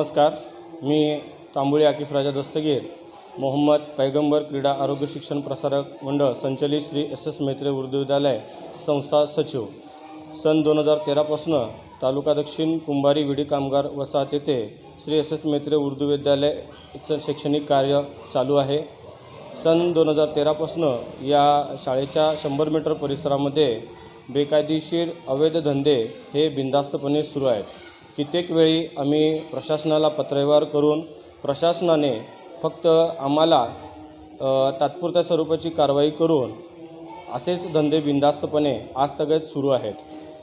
नमस्कार, मी तांबुळे आकिफ राजा दस्तगीर, मोहम्मद पैगंबर क्रीडा आरोग्य शिक्षण प्रसारक मंडळ संचलित श्री एस मेत्रे उर्दू विद्यालय संस्था सचिव। सन 2013 पासून तालुका दक्षिण कुंभारी विडी कामगार वसाहत येथे श्री एस मेत्रे उर्दू विद्यालयाचं शैक्षणिक कार्य चालू आहे। सन 2013 पासून या शाळेच्या 100 मीटर परिसरामध्ये बेकायदेशीर अवैध धंदे हे बिनधास्तपणे सुरू आहेत। कित्येक वेळी आम्ही प्रशासनाला पत्रव्यवहार करून प्रशासनाने फक्त आम्हाला तात्पुरत्या स्वरूपाची कारवाई करून असेच धंदे बिनधास्तपणे आजतागत सुरू आहेत।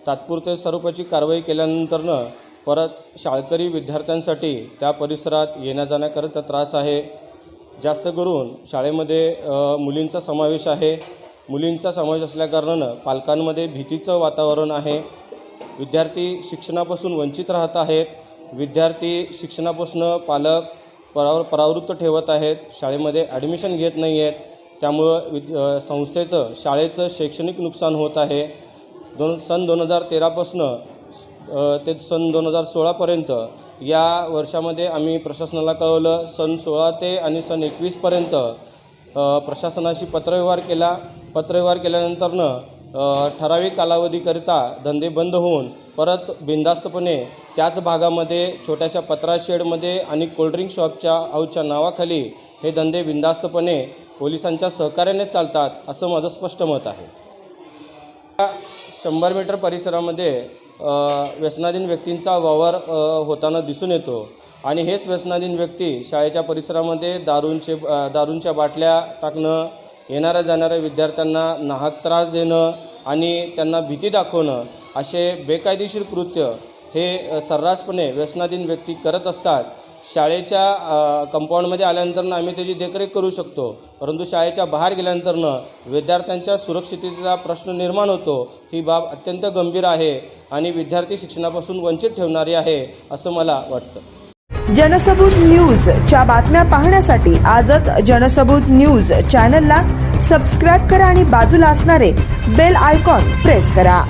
तात्पुरत्या स्वरूपाची कारवाई केल्यानंतरनं परत शाळकरी विद्यार्थ्यांसाठी त्या परिसरात येण्या जाण्याकरता त्रास आहे। जास्त करून शाळेमध्ये मुलींचा समावेश आहे। मुलींचा समावेश असल्याकारणानं पालकांमध्ये भीतीचं वातावरण आहे। विद्यार्थी शिक्षणापासून वंचित राहत आहेत। विद्यार्थी शिक्षणापासून पालक परावृत्त ठेवत आहेत, शाळेमध्ये ॲडमिशन घेत नाही आहेत। त्यामुळं संस्थेचं शाळेचं शैक्षणिक नुकसान होत आहे। सन 2013 पासून ते सन 2016पर्यंत या वर्षामध्ये आम्ही प्रशासनाला कळवलं। सन 16 ते आणि सन 21पर्यंत प्रशासनाशी पत्रव्यवहार केला। पत्रव्यवहार केल्यानंतरनं ठराविक कालावधीकरिता धंदे बंद होऊन परत बिनधास्तपणे त्याच भागामध्ये छोट्याशा पत्रा शेडमध्ये आणि कोल्ड्रिंक शॉपच्या हाऊसच्या नावाखाली हे धंदे बिनधास्तपणे पोलिसांच्या सहकार्याने चालतात, असं माझं स्पष्ट मत आहे। 100 मीटर परिसरामध्ये व्यसनाधीन व्यक्तींचा वावर होताना दिसून येतो आणि हेच व्यसनाधीन व्यक्ती शाळेच्या परिसरामध्ये दारूंच्या बाटल्या टाकणं, येणाऱ्या जाणाऱ्या विद्यार्थ्यांना नाहक त्रास देणं आणि त्यांना भीती दाखवणं असे बेकायदेशीर कृत्य हे सर्रासपणे व्यसनाधीन व्यक्ती करत असतात। शाळेच्या कंपाऊंडमध्ये आल्यानंतर आम्ही त्याची देखरेख करू शकतो, परंतु शाळेच्या बाहेर गेल्यानंतर विद्यार्थ्यांच्या सुरक्षिततेचा प्रश्न निर्माण होतो। ही बाब अत्यंत गंभीर आहे आणि विद्यार्थी शिक्षणापासून वंचित ठेवणारी आहे असं मला वाटतं। जनसबूत न्यूजच्या बातम्या पाहण्यासाठी आजच जनसबूत न्यूज चॅनलला सबस्क्राइब करा आणि बाजूला असणारे बेल आयकॉन प्रेस करा।